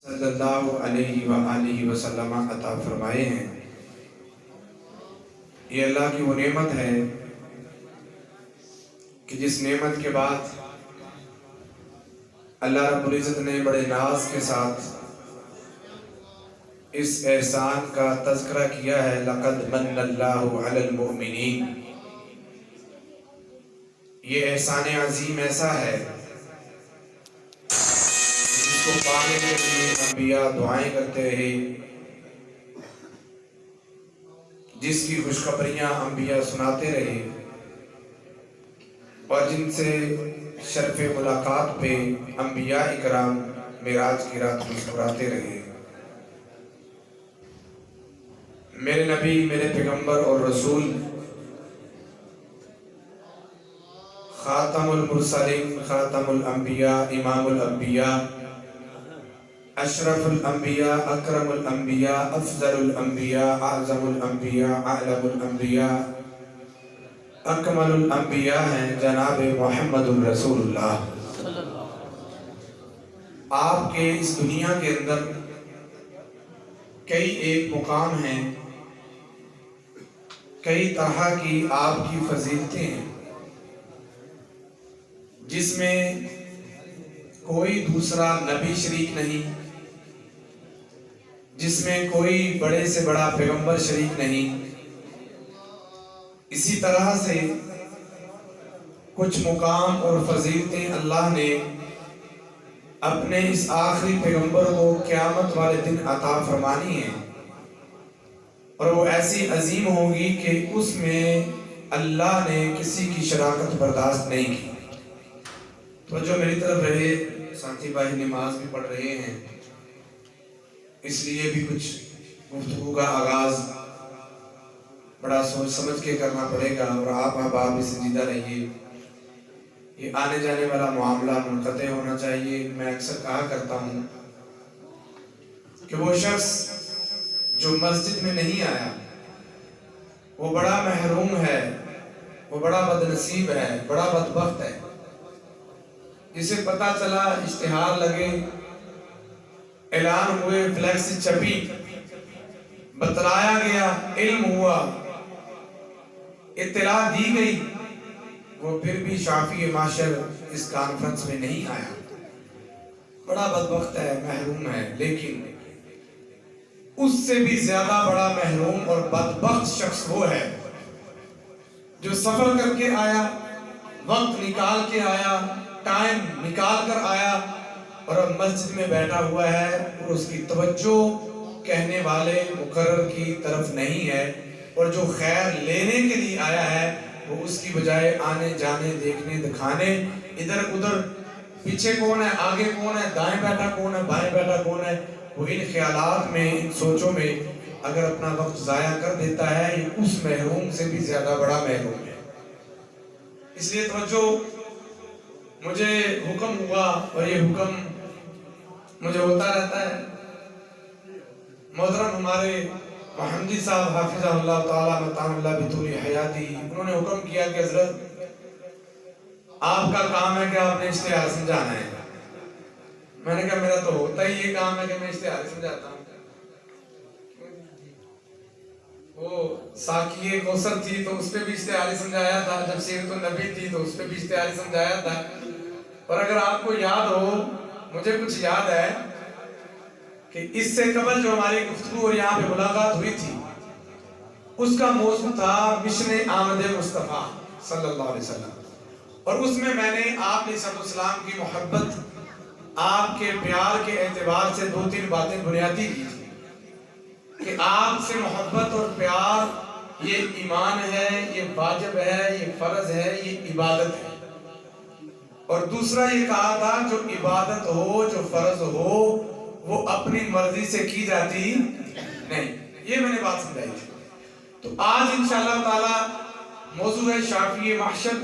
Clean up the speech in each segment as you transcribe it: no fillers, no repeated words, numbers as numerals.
صلی اللہ علیہ وآلہ وسلم عطا فرمائے ہیں۔ یہ اللہ کی وہ نعمت ہے کہ جس نعمت کے بعد اللہ رب العزت نے بڑے ناز کے ساتھ اس احسان کا تذکرہ کیا ہے، لَقَدْ مَنَّ اللَّهُ عَلَى الْمُؤْمِنِينَ۔ یہ احسان عظیم ایسا ہے جس کو پانے کے لیے انبیاء دعائیں کرتے رہے، جس کی خوشخبریاں انبیاء سناتے رہے اور جن سے شرف ملاقات پہ انبیاء اکرام معراج کی رات مسکراتے رہے۔ میرے نبی، میرے پیغمبر اور رسول، خاتم المرسلین، خاتم الانبیاء، امام الانبیاء، اشرف الانبیاء، اکرم الانبیاء، افضل الانبیاء، اعظم الانبیاء، اعلم الانبیاء، اکمل الانبیاء ہیں جناب محمد الرسول اللہ۔ آپ کے اس دنیا کے اندر کئی ایک مقام ہیں، کئی طرح کی آپ کی فضیلتیں ہیں جس میں کوئی دوسرا نبی شریک نہیں، جس میں کوئی بڑے سے بڑا پیغمبر شریک نہیں۔ اسی طرح سے کچھ مقام اور فضیلتیں اللہ نے اپنے اس آخری پیغمبر کو قیامت والے دن عطا فرمانی ہیں، اور وہ ایسی عظیم ہوگی کہ اس میں اللہ نے کسی کی شراکت برداشت نہیں کی۔ تو جو میری طرف رہے، ساتھی بھائی نماز بھی پڑھ رہے ہیں، اس لیے بھی کچھ گفتگو کا آغاز بڑا سوچ سمجھ کے کرنا پڑے گا، اور آپ احباب بھی سنجیدہ رہیے۔ یہ آنے جانے والا معاملہ منقطع ہونا چاہیے۔ میں اکثر کہا کرتا ہوں کہ وہ شخص جو مسجد میں نہیں آیا وہ بڑا محروم ہے، وہ بڑا بدنصیب ہے، بڑا بدبخت ہے۔ جسے پتہ چلا، اشتہار لگے، اعلان ہوئے، فلیکس چھپی، بتلایا گیا، علم ہوا، اطلاع دی گئی، وہ پھر بھی شافی معاشر اس کانفرنس میں نہیں آیا، بڑا بدبخت ہے، محروم ہے۔ لیکن اس سے بھی زیادہ بڑا محروم اور بدبخت شخص وہ ہے جو سفر کر کے آیا، وقت نکال کے آیا، ٹائم نکال کر آیا، اور اب مسجد میں بیٹھا ہوا ہے اور اس کی توجہ کہنے والے مقرر کی طرف نہیں ہے، اور جو خیر لینے کے لیے آیا ہے وہ اس کی بجائے آنے جانے، دیکھنے دکھانے، ادھر ادھر پیچھے کون ہے، آگے کون ہے، دائیں بیٹھا کون ہے، بائیں بیٹھا کون ہے، وہ ان خیالات میں، ان سوچوں میں اگر اپنا وقت ضائع کر دیتا ہے، یہ اس محروم سے بھی زیادہ بڑا محروم ہے۔ اس لیے توجہ، مجھے حکم ہوا اور یہ حکم مجھے ہوتا رہتا ہے۔ محترم ہمارے محمدی صاحب حافظہ اللہ تعالیٰ متعن اللہ بطول حیاتی، انہوں نے حکم کیا کہ حضرت آپ کا کام ہے کہ آپ نے اشتہار سمجھانا ہے۔ میں نے کہا میرا تو ہوتا ہی یہ کام ہے کہ میں اشتہار سمجھاتا ہوں۔ وہ ساقیہ کوثر تھی تو اس پہ بھی اشتہار سمجھایا تھا، جب سیرت النبی تھی تو اس پہ بھی اشتہار سمجھایا تھا۔ اور اگر آپ کو یاد ہو، مجھے کچھ یاد ہے کہ اس سے قبل جو ہماری گفتگو اور یہاں پہ ملاقات ہوئی تھی، اس کا موضوع تھا مشن آمد مصطفیٰ صلی اللہ علیہ وسلم، اور اس میں میں نے آپ علیہ السلام کی محبت، آپ کے پیار کے اعتبار سے دو تین باتیں بنیادی کی تھی کہ آپ سے محبت اور پیار یہ ایمان ہے، یہ واجب ہے، یہ فرض ہے، یہ عبادت ہے۔ اور دوسرا یہ کہا تھا جو عبادت ہو، جو فرض ہو، وہ اپنی مرضی سے کی جاتی نہیں۔ یہ میں نے بات سمجھائی تھی۔ تو آج انشاءاللہ تعالی موضوع ہے شافی معاشر،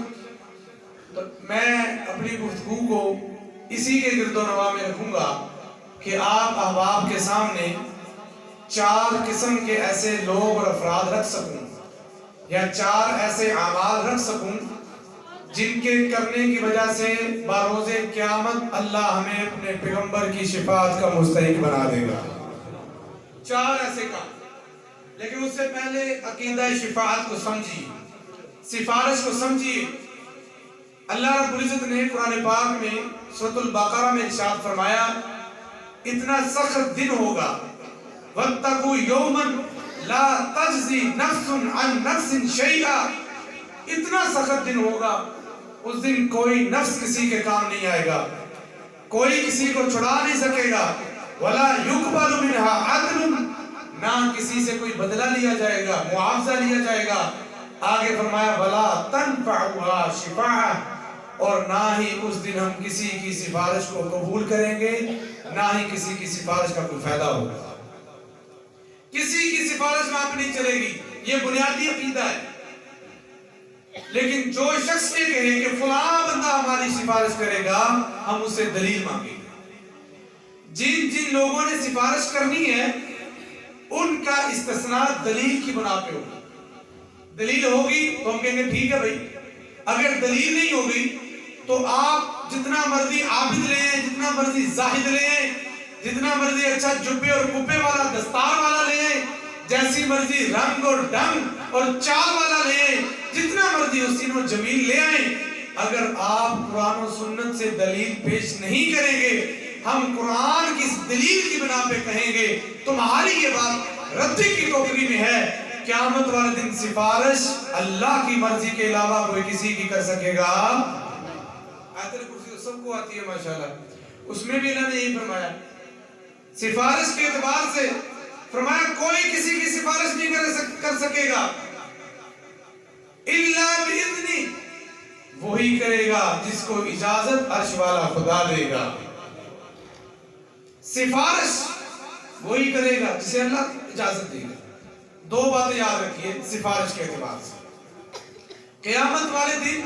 تو میں اپنی گفتگو کو اسی کے گرد و نواح میں رکھوں گا کہ آپ احباب کے سامنے چار قسم کے ایسے لوگ اور افراد رکھ سکوں، یا چار ایسے اعمال رکھ سکوں جن کے کرنے کی وجہ سے باروز قیامت اللہ ہمیں اپنے پیغمبر کی شفاعت کا مستحق بنا دے گا۔ 4 ایسے کام، لیکن اس سے پہلے عقیدہ شفاعت کو سمجھیے، سفارش کو سمجھیے۔ اللہ رب العزت نے قرآن پاک میں سورۃ البقرہ میں ارشاد فرمایا اتنا سخت دن ہوگا، وَاتَّقُوا يَوْمًا لَا تَجْزِي نَفْسٌ عَن نَفْسٍ شَيْئًا، اتنا سخت دن ہوگا، اس دن کوئی نفس کسی کے کام نہیں آئے گا، کوئی کسی کو چھڑا نہیں سکے گا، وَلَا يُقْبَلُ مِنْهَا عَدْلٌ، نہ کسی سے کوئی بدلہ لیا جائے گا، معاوضہ لیا جائے گا۔ آگے فرمایا وَلَا تَنْفَعُهَا شِفَاعَةٌ، اور نہ ہی اس دن ہم کسی کی سفارش کو قبول کریں گے، نہ ہی کسی کی سفارش کا کوئی فائدہ ہوگا۔ کسی کی سفارش وہاں پہ نہیں چلے گی، یہ بنیادی عقیدہ ہے۔ لیکن جو شخص یہ کہے کہ فلاں بندہ ہماری سفارش کرے گا، ہم اس سے دلیل مانگیں گے۔ جن جن لوگوں نے سفارش کرنی ہے ان کا استثناء دلیل کی بنا پہ ہوگا۔ دلیل ہوگی تو ہم کہیں گے ٹھیک ہے بھائی، اگر دلیل نہیں ہوگی تو آپ جتنا مرضی عابد لیں، جتنا مرضی زاہد لیں، جتنا مرضی اچھا جبے اور کپے والا دستار والا لیں، جیسی مرضی رنگ اور ڈھنگ اور چال والا لیں، جتنا مرضی حسین و جمیل لے آئیں، اگر آپ قرآن و سنت سے دلیل پیش نہیں کریں گے، ہم قرآن کی اس دلیل کی بنا پہ کہیں گے تمہاری یہ بات ردی کی ٹوکری میں ہے، قیامت والے دن سفارش اللہ کی مرضی کے علاوہ کوئی کسی کی کر سکے گا؟ آیت الکرسی تو سب کو آتی ہے ماشاءاللہ، اس میں بھی اللہ نے یہی فرمایا سفارش کے اعتبار سے، فرمایا کوئی کسی کی سفارش نہیں کر سکے گا الا باذنی، وہی کرے گا جس کو اجازت عرش والا خدا دے گا۔ سفارش وہی کرے گا جسے اللہ اجازت دے گا۔ 2 باتیں یاد رکھیے سفارش کے اعتبار سے، قیامت والے دن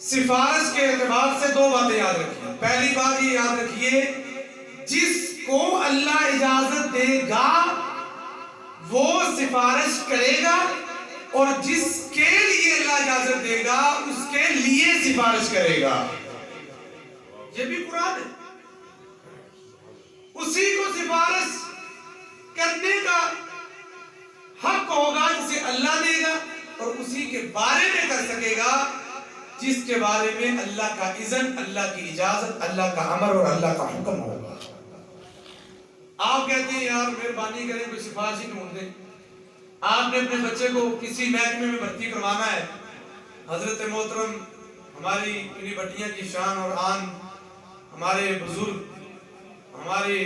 سفارش کے اعتبار سے 2 باتیں یاد رکھیے۔ پہلی بات یہ یاد رکھیے جس کو اللہ اجازت دے گا وہ سفارش کرے گا، اور جس کے لیے اللہ اجازت دے گا اس کے لیے سفارش کرے گا۔ یہ بھی قرآن ہے۔ اسی کو سفارش کرنے کا حق ہوگا جسے اللہ دے گا، اور اسی کے بارے میں کر سکے گا جس کے بارے میں اللہ کا اذن، اللہ کی اجازت، اللہ کا امر اور اللہ کا حکم ہوگا۔ آپ کہتے ہیں یار مہربانی کریں کوئی سفارش ہی ڈھونڈ دیں، آپ نے اپنے بچے کو کسی محکمے میں بھرتی کروانا ہے، حضرت محترم ہماری انہی بٹیاں کی شان اور آن، ہمارے بزرگ، ہمارے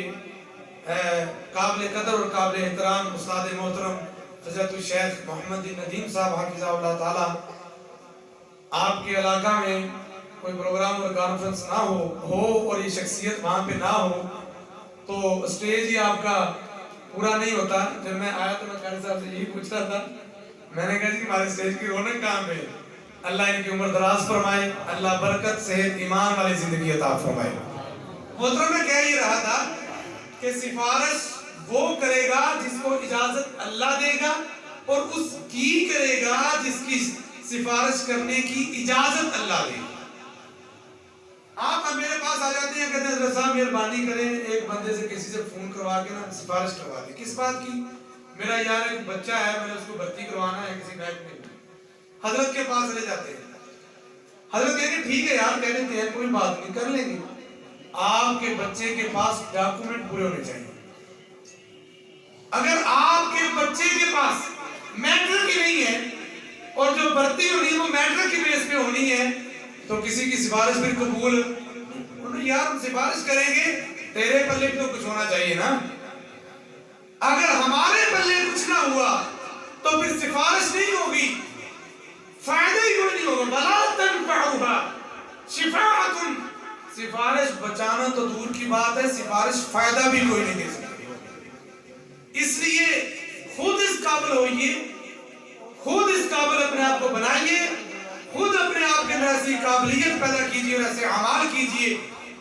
قابل قدر اور قابل احترام استاد محترم حضرت الشیخ محمد بن ندیم صاحب حفظہ اللہ تعالی، آپ کے علاقہ میں کوئی پروگرام اور کانفرنس نہ ہو اور یہ شخصیت وہاں پہ نہ ہو تو اسٹیج ہی آپ کا پورا نہیں ہوتا۔ جب میں آیا تو میں قاری صاحب سے یہی پوچھ رہا تھا، میں نے کہا جی ہمارے اسٹیج کی رونق کہاں پہ؟ اللہ ان کی عمر دراز فرمائے، اللہ برکت صحت ایمان والی زندگی عطا فرمائے۔ محترم میں کہہ یہ رہا تھا کہ سفارش وہ کرے گا جس کو اجازت اللہ دے گا، اور اس کی کرے گا جس کی سفارش کرنے کی اجازت اللہ دے گا۔ آپ اب میرے پاس آ جاتے ہیں، کہتے ہیں حضرت صاحب مہربانی کریں ایک بندے سے کسی سے فون کروا کے نا سفارش کروا دیں۔ کس بات کی؟ میرا یار ایک بچہ ہے، میں نے اس کو بھرتی کروانا ہے کسی بینک میں۔ حضرت کے پاس لے جاتے ہیں، حضرت کہیں گے ٹھیک ہے یار، کہہ دیتے ہیں کوئی بات نہیں کر لیں گے۔ آپ کے بچے کے پاس ڈاکومنٹ پورے ہونے چاہیے۔ اگر آپ کے بچے کے پاس میٹرک ہی نہیں ہے اور جو بھرتی ہونی ہے وہ میٹرک کی بیس پہ ہونی ہے تو کسی کی سفارش پھر قبول، انہوں یار ہم سفارش کریں گے، تیرے پلے بھی تو کچھ ہونا چاہیے نا۔ اگر ہمارے پلے کچھ نہ ہوا تو پھر سفارش نہیں ہوگی، فائدہ ہی کوئی نہیں ہوگا۔ وَلَا تَنْفَعُهَا شِفَاعَةٌ، سفارش بچانا تو دور کی بات ہے، سفارش فائدہ بھی کوئی نہیں دے سکتی۔ اس لیے خود اس قابل ہوئیے، خود اس قابل اپنے آپ کو بنائیے، خود اپنے آپ کے اندر ایسی قابلیت پیدا کیجئے اور ایسے اعمال کیجئے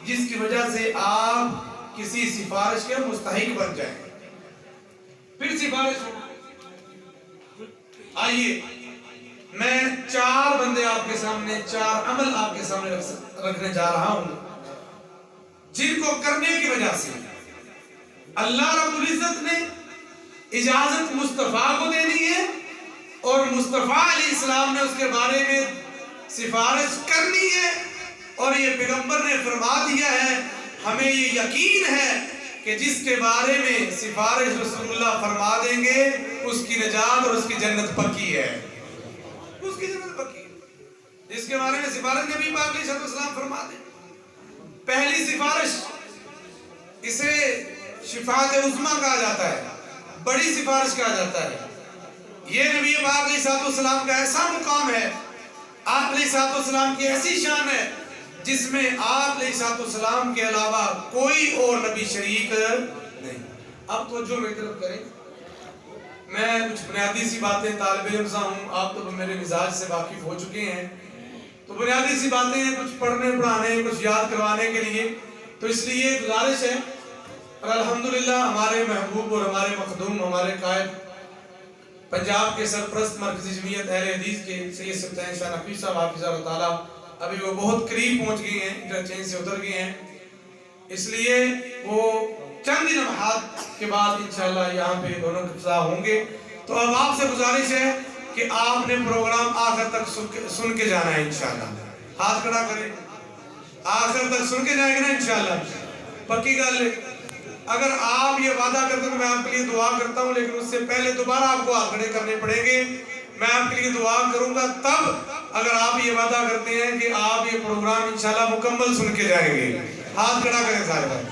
جس کی وجہ سے آپ کسی سفارش کے مستحق بن جائیں۔ پھر سفارش آئیے میں 4 بندے آپ کے سامنے، 4 عمل آپ کے سامنے رکھنے جا رہا ہوں، جن کو کرنے کی وجہ سے اللہ رب العزت نے اجازت مصطفیٰ کو دینی ہے، اور مصطفیٰ علیہ السلام نے اس کے بارے میں سفارش کرنی ہے، اور یہ پیغمبر نے فرما دیا ہے، ہمیں یہ یقین ہے کہ جس کے بارے میں سفارش رسول اللہ فرما دیں گے اس کی نجات اور اس کی جنت پکی ہے، اس کی جنت پکی ہے، جس کے بارے میں سفارش نبی پاک علیہ السلام فرما دیں۔ پہلی سفارش، اسے شفاعت عظمیٰ کہا جاتا ہے، بڑی سفارش کہا جاتا ہے۔ یہ نبی پاک علیہ السلام کا ایسا مقام ہے، آپ علیہ السلام کی ایسی شان ہے جس میں آپ علیہ السلام کے علاوہ کوئی اور نبی شریک نہیں۔ اب توجہ میری طرف کریں، میں کچھ بنیادی سی باتیں، طالب علم سا ہوں، آپ تو میرے مزاج سے واقف ہو چکے ہیں، تو بنیادی سی باتیں ہیں، کچھ پڑھنے پڑھانے، کچھ یاد کروانے کے لیے، تو اس لیے گزارش ہے، اور الحمدللہ ہمارے محبوب اور ہمارے مخدوم، ہمارے قائد پنجاب کے سرپرست مرکزی جمعیت اہل حدیث کے سید سلطان شاہ نقوی صاحب حافظہ اللہ تعالیٰ ابھی وہ بہت قریب پہنچ گئے ہیں، انٹرچینج سے اتر گئے ہیں، اس لیے وہ چند لمحات کے بعد انشاءاللہ یہاں پہ دونوں قبضہ ہوں گے۔ تو اب آپ سے گزارش ہے کہ آپ نے پروگرام آخر تک سن کے جانا ہے انشاءاللہ، ہاتھ کھڑا کریں، آخر تک سن کے جائیں گے نا انشاءاللہ، پکی گل ہے۔ اگر آپ یہ وعدہ کرتے ہیں، میں آپ کے لیے دعا کرتا ہوں، لیکن اس سے پہلے دوبارہ آپ کو ہاتھ کھڑے کرنے پڑیں گے، میں آپ کے لیے دعا کروں گا تب اگر آپ یہ وعدہ کرتے ہیں کہ آپ یہ پروگرام انشاءاللہ مکمل سن کے جائیں گے۔ ہاتھ کھڑا کریں سارے بھائی۔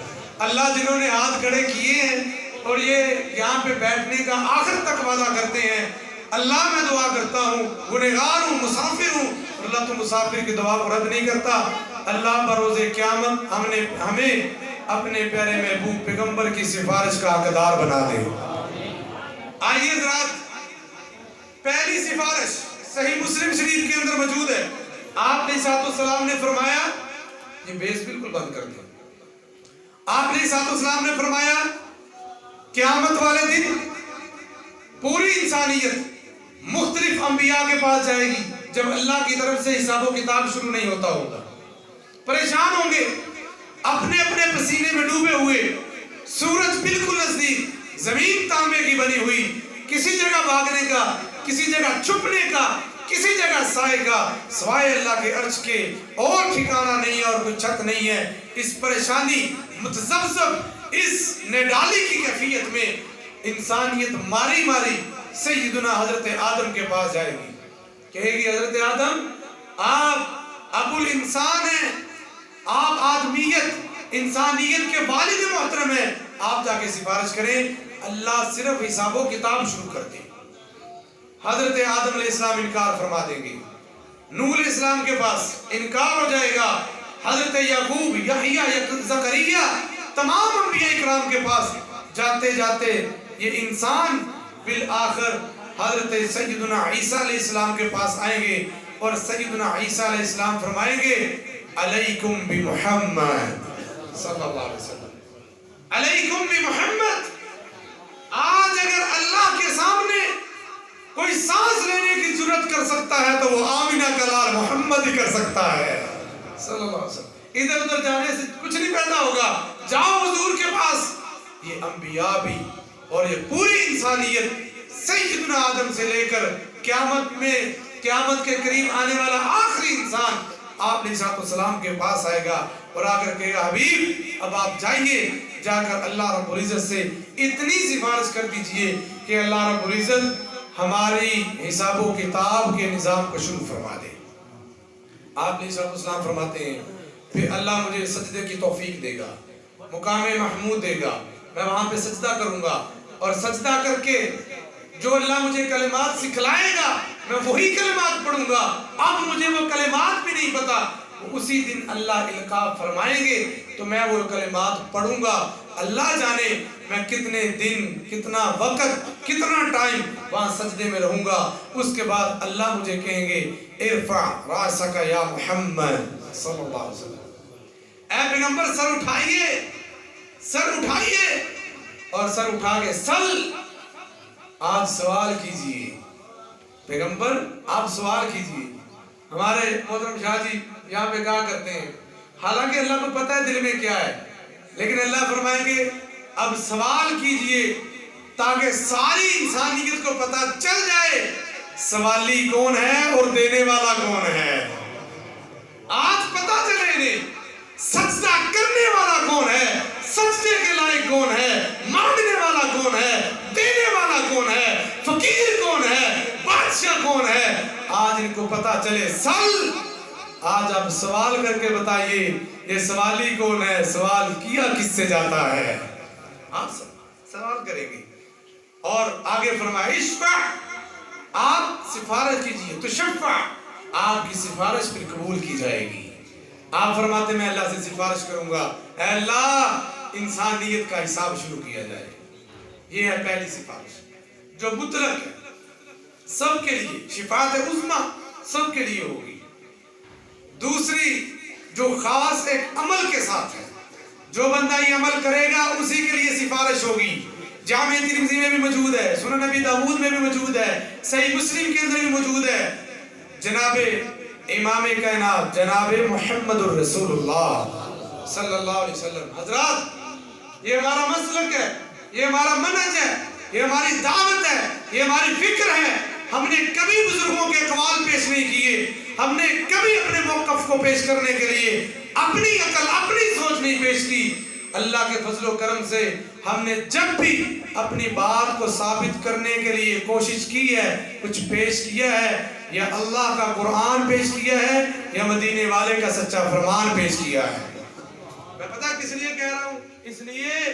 اللہ جنہوں نے ہاتھ کھڑے کیے ہیں اور یہ یہاں پہ بیٹھنے کا آخر تک وعدہ کرتے ہیں، اللہ میں دعا کرتا ہوں، گنہگار ہوں، مسافر ہوں، اللہ تو مسافر کی دعا کو رد نہیں کرتا، اللہ بروز قیامت ہمیں اپنے پیارے محبوب پیغمبر کی سفارش کا حقدار بنا دے۔ آئیے حضرات، پہلی سفارش صحیح مسلم شریف کے اندر موجود ہے، آپ علیہ السلام نے فرمایا، یہ بیس بالکل بند کر دیا، آپ علیہ السلام نے فرمایا قیامت والے دن پوری انسانیت مختلف انبیاء کے پاس جائے گی جب اللہ کی طرف سے حساب و کتاب شروع نہیں ہوتا ہوگا، پریشان ہوں گے، اپنے اپنے پسینے میں ڈوبے ہوئے، سورج بالکل نزدیک، زمین تانبے کی بنی ہوئی، کسی جگہ بھاگنے کا، کسی جگہ چھپنے کا، کسی جگہ سائے کا، سوائے اللہ کے عرش کے اور ٹھکانہ نہیں ہے اور کوئی چھت نہیں ہے۔ اس پریشانی متذبذب اس نڈالی کی کیفیت میں انسانیت ماری ماری سیدنا حضرت آدم کے پاس جائے گی، کہے گی حضرت آدم آپ ابو الانسان ہیں، آپ آدمیت انسانیت کے والد محترم ہیں، آپ جا کے سفارش کریں، اللہ صرف حساب و کتاب شروع کر دے۔ حضرت آدم علیہ السلام انکار فرما دیں گے، نوح علیہ السلام کے پاس انکار ہو جائے گا، حضرت یعقوب، یحییٰ، زکریا، تمام انبیاء اکرام کے پاس جاتے جاتے یہ انسان بالآخر حضرت سیدنا عیسیٰ علیہ السلام کے پاس آئیں گے، اور سیدنا عیسیٰ علیہ السلام فرمائیں گے علیکم بمحمد صلی اللہ علیہ وسلم، علیکم بمحمد۔ آج اگر اللہ کے سامنے کوئی سانس لینے کی جرات کر سکتا ہے تو وہ آمینہ کا لال محمد ہی کر سکتا ہے صلی اللہ علیہ وسلم۔ ادھر ادھر جانے سے کچھ نہیں پیدا ہوگا، جاؤ حضور کے پاس۔ یہ انبیاء بھی اور یہ پوری انسانیت سیدنا آدم سے لے کر قیامت میں، قیامت کے قریب آنے والا آخری انسان آپ علیہ السلام کے پاس آئے گا اور آ کر کہے گا حبیب اب آپ جائیے، جا کر اللہ رب العزت سے اتنی سفارش کر دیجئے کہ اللہ رب العزت ہماری حساب و کتاب کے نظام کو شروع فرما دے۔ آپ علیہ السلام فرماتے ہیں پھر اللہ مجھے سجدے کی توفیق دے گا، مقام محمود دے گا، میں وہاں پہ سجدہ کروں گا، اور سجدہ کر کے جو اللہ مجھے کلمات سکھلائے گا میں وہی کلمات پڑھوں گا۔ اب مجھے وہ کلمات بھی نہیں پتا، اسی دن اللہ القاء فرمائیں گے تو میں وہ کلمات پڑھوں گا، اللہ جانے میں کتنے دن، کتنا وقت، کتنا ٹائم وہاں سجدے میں رہوں گا۔ اس کے بعد اللہ مجھے کہیں گے ارفع راسک یا محمد صلی اللہ علیہ وسلم، اے پیغمبر سر اٹھائیے، سر اٹھائیے، اور سر اٹھا کے سل، آج سوال کیجئے، پیغمبر آپ سوال کیجئے. ہمارے محترم شاہ جی یہاں پہ کہا کرتے ہیں حالانکہ اللہ کو پتہ ہے دل میں کیا ہے، لیکن اللہ فرمائیں گے اب سوال کیجئے تاکہ ساری انسانیت کو پتہ چل جائے سوالی کون ہے اور دینے والا کون ہے. آج پتہ چلے انہیں سجدہ کرنے والا کون ہے، سجدے کے لائق کون ہے، مانگنے والا کون ہے، دینے والا کون ہے، فقیر کون ہے، بادشاہ کون ہے. آج ان کو پتہ چلے. سل آج آپ سوال کر کے بتائیے یہ سوالی کون ہے، سوال کیا کس سے جاتا ہے. آپ سوال کریں گے. اور آگے فرمایا اشفع، آپ سفارش کیجئے تو شفع، آپ کی سفارش پھر قبول کی جائے گی. آپ فرماتے میں اللہ سے سفارش کروں گا اے اللہ انسانیت کا حساب شروع کیا جائے. یہ ہے پہلی سفارش جو مطلق ہے، سب کے لیے شفاعت عظمی سب کے لیے ہوگی. دوسری جو خاص ایک عمل کے ساتھ ہے، جو بندہ یہ عمل کرے گا اسی کے لیے سفارش ہوگی. جامع ترمذی میں بھی موجود ہے، سنن نبی داؤد میں بھی موجود ہے، صحیح مسلم کے اندر بھی موجود ہے. جناب امام کائنات جناب محمد الرسول اللہ صلی اللہ علیہ وسلم. حضرات یہ ہمارا مسلک ہے، یہ ہمارا منہج ہے، یہ ہماری دعوت ہے، یہ ہماری فکر ہے. ہم نے کبھی بزرگوں کے اقوال پیش نہیں کیے، ہم نے کبھی اپنے موقف کو پیش کرنے کے لیے اپنی عقل اپنی سوچ نہیں پیش کی. اللہ کے فضل و کرم سے ہم نے جب بھی اپنی بات کو ثابت کرنے کے لیے کوشش کی ہے، کچھ پیش کیا ہے، یا اللہ کا قرآن پیش کیا ہے یا مدینے والے کا سچا فرمان پیش کیا ہے. میں پتہ کس لیے کہہ رہا ہوں؟ اس لیے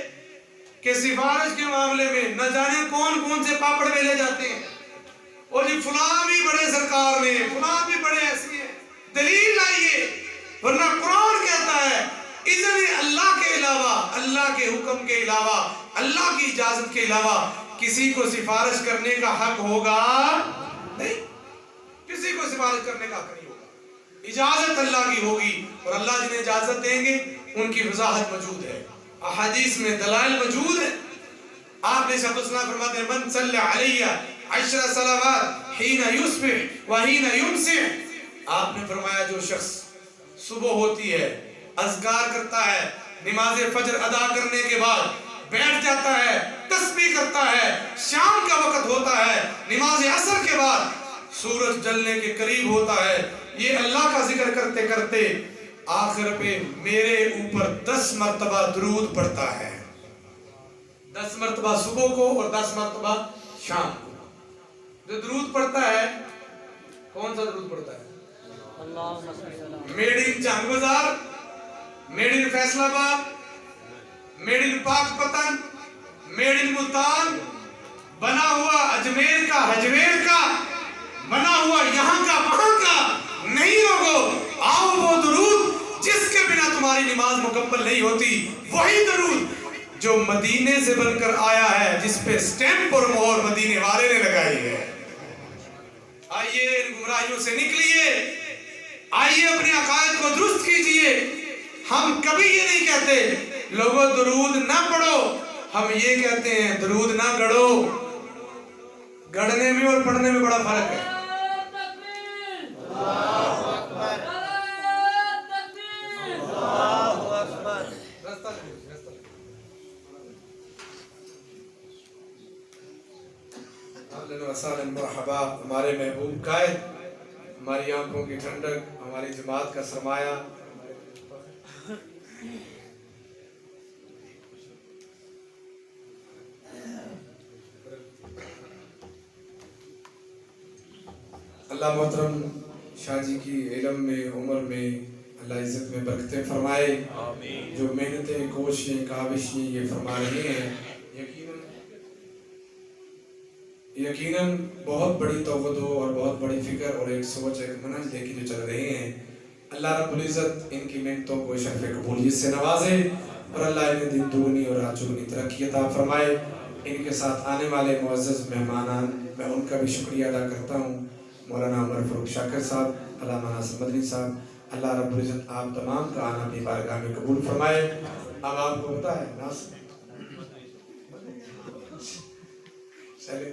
کہ سفارش کے معاملے میں نہ جانے کون کون سے پاپڑ بیلے جاتے ہیں. اور جی فلاں بھی بڑے سرکار میں، فلاں بھی بڑے ایسے ہیں. دلیل لائیے، ورنہ قرآن کہتا ہے اذن اللہ کے علاوہ، اللہ کے حکم کے علاوہ، اللہ کی اجازت کے علاوہ کسی کو سفارش کرنے کا حق ہوگا نہیں. کسی کو سفارش کرنے کا حق نہیں ہوگا. اجازت اللہ کی ہوگی، اور اللہ جنہیں اجازت دیں گے ان کی وضاحت موجود ہے، احادیث میں دلائل موجود ہے. آپ نے شبد سنا فرماتے ہیں من صلی علیہ 10 صلوات حین یصبح وحین یمسی. آپ نے فرمایا جو شخص صبح ہوتی ہے اذکار کرتا ہے، نماز فجر ادا کرنے کے بعد بیٹھ جاتا ہے، تسبیح کرتا ہے، شام کا وقت ہوتا ہے، نماز عصر کے بعد سورج جلنے کے قریب ہوتا ہے، یہ اللہ کا ذکر کرتے کرتے آخر پہ میرے اوپر 10 مرتبہ درود پڑھتا ہے. 10 مرتبہ صبح کو اور 10 مرتبہ شام کو. جو درود پڑھتا ہے کون سا درود پڑھتا ہے؟ میڈ ان چاند بازار، میڈ ان فیصل آباد، میڈ ان پاک پتن، میڈ ان ملتان، بنا ہوا اجمیر کا ہجویر کا، بنا ہوا یہاں کا وہاں کا. نہیں لوگو آؤ وہ درود جس کے بنا تمہاری نماز مکمل نہیں ہوتی، وہی درود جو مدینے سے بن کر آیا ہے، جس پہ سٹیمپ اور مہر مدینے والے نے لگائی ہے. آئیے ان گمراہیوں سے نکلیے، آئیے اپنے عقائد کو درست کیجئے. ہم کبھی یہ نہیں کہتے لوگوں درود نہ پڑھو، ہم یہ کہتے ہیں درود نہ گڑھو. گڑھنے میں اور پڑھنے میں بڑا فرق ہے. مرحبا ہمارے محبوب قائد، ہماری آنکھوں کی ٹھنڈک، ہماری جماعت کا سرمایہ. اللہ محترم شاہ جی کی علم میں، عمر میں اللہ عزت میں برکتیں فرمائے. جو محنتیں، کوششیں، کاوشیں یہ فرما رہے ہیں، یقیناً بہت بڑی توقع اور بہت بڑی فکر اور ایک سوچ، ایک منہج لے کے جو چل رہے ہیں. اللہ رب العزت ان کی محنتوں کو شرف قبولیت سے نوازے اور اللہ انہیں دن دگنی اور رات چگنی ترقی عطا فرمائے. ان کے ساتھ آنے والے معزز مہمانان، میں ان کا بھی شکریہ ادا کرتا ہوں. مولانا عمر فاروق شاکر صاحب، علامہ ناصر مدنی صاحب، اللہ رب العزت آپ تمام کا آنا اپنی بارگاہ میں قبول فرمائے. اب آپ کو پتا ہے ناصر چلے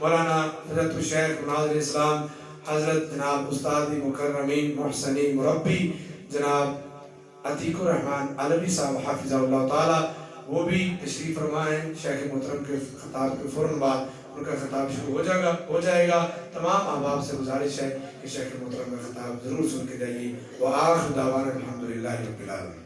مولانا حضرت الشیخ ناظر اسلام حضرت جناب استاد مکرمین محسنین مربی جناب عتیق الرحمن علوی صاحب حافظہ اللہ تعالی، وہ بھی تشریف فرمائیں. شیخ محترم کے خطاب کے فوراً بعد ان کا خطاب شروع ہو جائے گا. تمام احباب سے گزارش ہے کہ شیخ محترم کا خطاب ضرور سن کے جائیے. وآخر دعوانا الحمدللہ رب العالمین.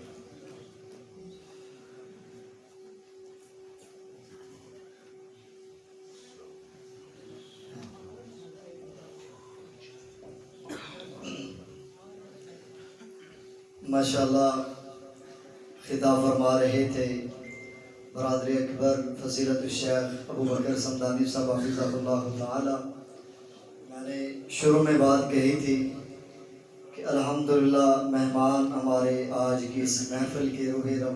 ماشاءاللہ خطاب فرما رہے تھے برادر اکبر فضیلت الشیخ ابو بکر سمدانی صاحب حفظہ اللہ تعالی. میں نے شروع میں بات کہی تھی کہ الحمدللہ مہمان ہمارے آج کی اس محفل کے روح رواں